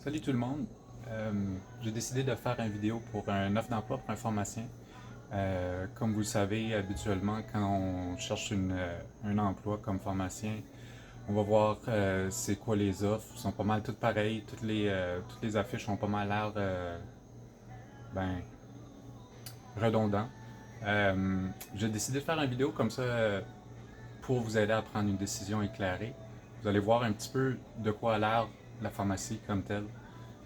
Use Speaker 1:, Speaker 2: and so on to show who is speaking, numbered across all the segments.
Speaker 1: Salut tout le monde. J'ai décidé de faire une vidéo pour un offre d'emploi pour un pharmacien. Comme vous le savez, habituellement, quand on cherche un emploi comme pharmacien, on va voir c'est quoi les offres. Ils sont pas mal toutes pareilles. Toutes les affiches ont pas mal l'air ben, redondants. J'ai décidé de faire une vidéo comme ça pour vous aider à prendre une décision éclairée. Vous allez voir un petit peu de quoi a l'air la pharmacie comme telle.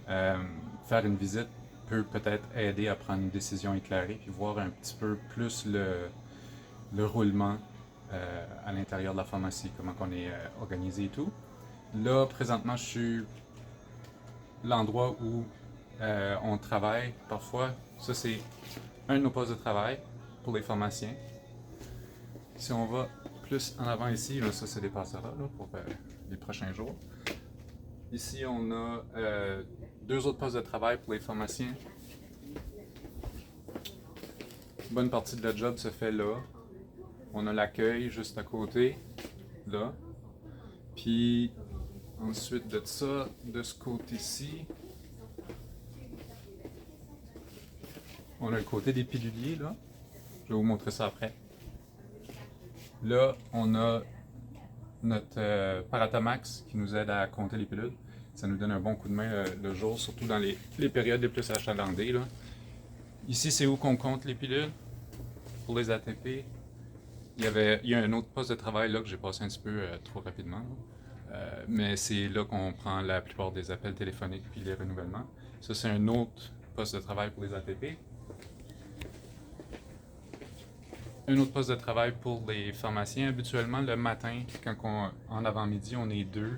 Speaker 1: Euh, Faire une visite peut peut-être aider à prendre une décision éclairée, puis voir un petit peu plus le roulement à l'intérieur de la pharmacie, comment on est organisé et tout. Là, présentement, je suis l'endroit où on travaille parfois. Ça, c'est un de nos postes de travail pour les pharmaciens. Si on va plus en avant ici, là, ça, c'est des passeras là, pour les prochains jours. Ici, on a deux autres postes de travail pour les pharmaciens. Une bonne partie de la job se fait là. On a l'accueil juste à côté, là. Puis ensuite de ça, de ce côté-ci, on a le côté des piluliers, là. Je vais vous montrer ça après. Là, on a notre Paratamax qui nous aide à compter les pilules. Ça nous donne un bon coup de main le jour, surtout dans les périodes les plus achalandées, là. Ici, c'est où qu'on compte les pilules pour les ATP. Il y a un autre poste de travail là que j'ai passé un petit peu trop rapidement. Mais c'est là qu'on prend la plupart des appels téléphoniques puis les renouvellements. Ça, c'est un autre poste de travail pour les ATP. Un autre poste de travail pour les pharmaciens. Habituellement, le matin, en avant-midi, on est deux.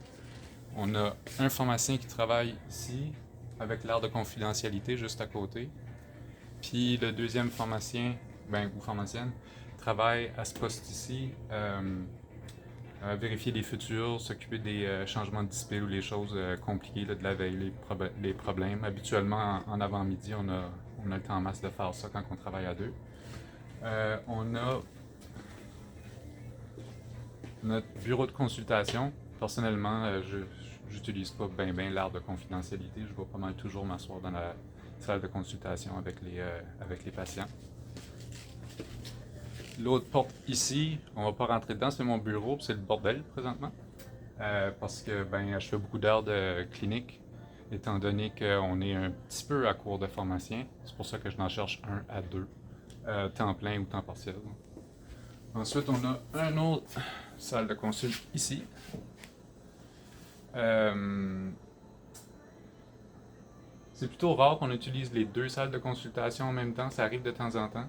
Speaker 1: On a un pharmacien qui travaille ici, avec l'air de confidentialité juste à côté. Puis le deuxième pharmacien, ou pharmacienne, travaille à ce poste ici, vérifier les futurs, s'occuper des changements de display ou les choses compliquées là, de la veille, les problèmes. Habituellement, en avant-midi, on a le temps en masse de faire ça quand on travaille à deux. On a notre bureau de consultation. Personnellement, je j'utilise pas bien l'air de confidentialité. Je vais pas mal toujours m'asseoir dans la salle de consultation avec les patients. L'autre porte ici, on va pas rentrer dedans, c'est mon bureau, c'est le bordel présentement. Parce que je fais beaucoup d'heures de clinique, étant donné qu'on est un petit peu à court de pharmaciens. C'est pour ça que je n'en cherche un à deux, temps plein ou temps partiel. Ensuite, on a une autre salle de consulte ici. C'est plutôt rare qu'on utilise les deux salles de consultation en même temps, ça arrive de temps en temps.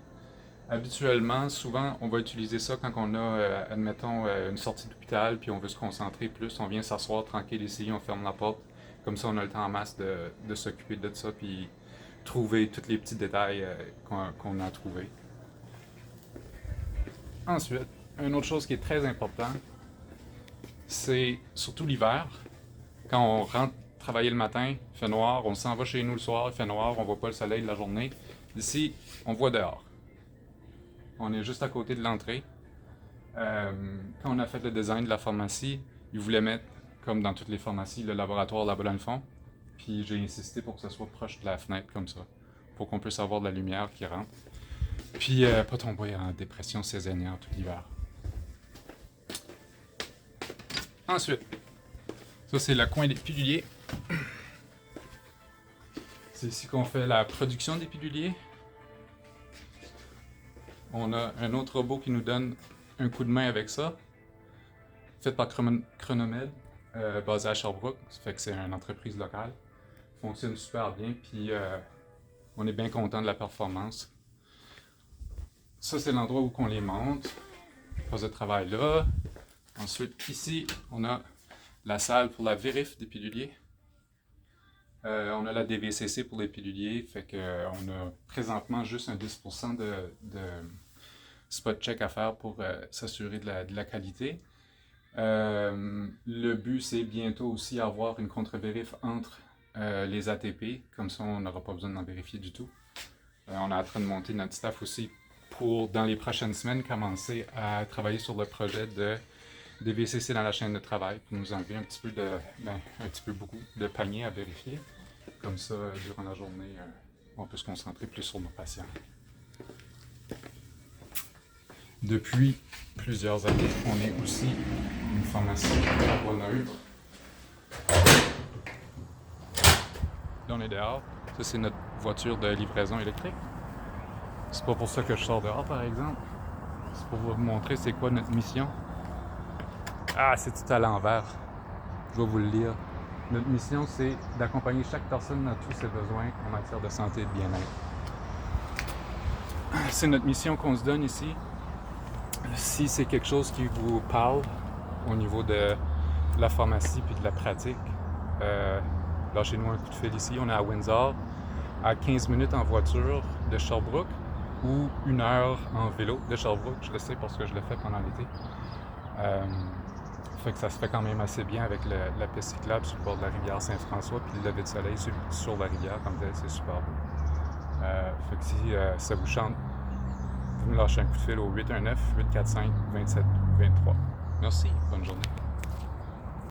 Speaker 1: Habituellement, souvent, on va utiliser ça quand on a, admettons, une sortie d'hôpital, puis on veut se concentrer plus, on vient s'asseoir tranquille ici, on ferme la porte. Comme ça, on a le temps en masse de s'occuper de ça, puis trouver tous les petits détails qu'on a trouvés. Ensuite, une autre chose qui est très importante, c'est surtout l'hiver. Quand on rentre travailler le matin, il fait noir, on s'en va chez nous le soir, il fait noir, on voit pas le soleil de la journée. Ici, on voit dehors. On est juste à côté de l'entrée. Quand on a fait le design de la pharmacie, ils voulaient mettre, comme dans toutes les pharmacies, le laboratoire là-bas dans le fond. Puis j'ai insisté pour que ça soit proche de la fenêtre comme ça, pour qu'on puisse avoir de la lumière qui rentre. Puis pas tomber en dépression saisonnière tout l'hiver. Ensuite, ça c'est le coin des piluliers. C'est ici qu'on fait la production des piluliers. On a un autre robot qui nous donne un coup de main avec ça, fait par Chronomed, basé à Sherbrooke. Ça fait que c'est une entreprise locale. Fonctionne super bien, puis on est bien content de la performance. Ça, c'est l'endroit où on les monte. Poste de travail là. Ensuite, ici, on a la salle pour la vérif des piluliers. On a la DVCC pour les piluliers, fait qu'on a présentement juste un 10% de spot check à faire pour s'assurer de la qualité. Le but, c'est bientôt aussi avoir une contre-vérif entre les ATP, comme ça on n'aura pas besoin d'en vérifier du tout. On est en train de monter notre staff aussi pour, dans les prochaines semaines, commencer à travailler sur le projet de DVCC dans la chaîne de travail, pour nous enlever un petit peu beaucoup de paniers à vérifier. Comme ça, durant la journée, on peut se concentrer plus sur nos patients. Depuis plusieurs années, on est aussi une pharmacie carboneutre. Là, on est dehors. Ça, c'est notre voiture de livraison électrique. C'est pas pour ça que je sors dehors, par exemple. C'est pour vous montrer c'est quoi notre mission. Ah, c'est tout à l'envers. Je vais vous le lire. Notre mission, c'est d'accompagner chaque personne dans tous ses besoins en matière de santé et de bien-être. C'est notre mission qu'on se donne ici. Si c'est quelque chose qui vous parle au niveau de la pharmacie puis de la pratique, lâchez-nous un coup de fil ici. On est à Windsor, à 15 minutes en voiture de Sherbrooke ou 1 heure en vélo de Sherbrooke. Je le sais parce que je l'ai fait pendant l'été. Fait que ça se fait quand même assez bien avec la piste cyclable sur le bord de la rivière Saint-François puis le lever de soleil sur la rivière comme tel, c'est super beau. Fait que si ça vous chante, vous me lâchez un coup de fil au 819-845-2723. Merci, bonne journée.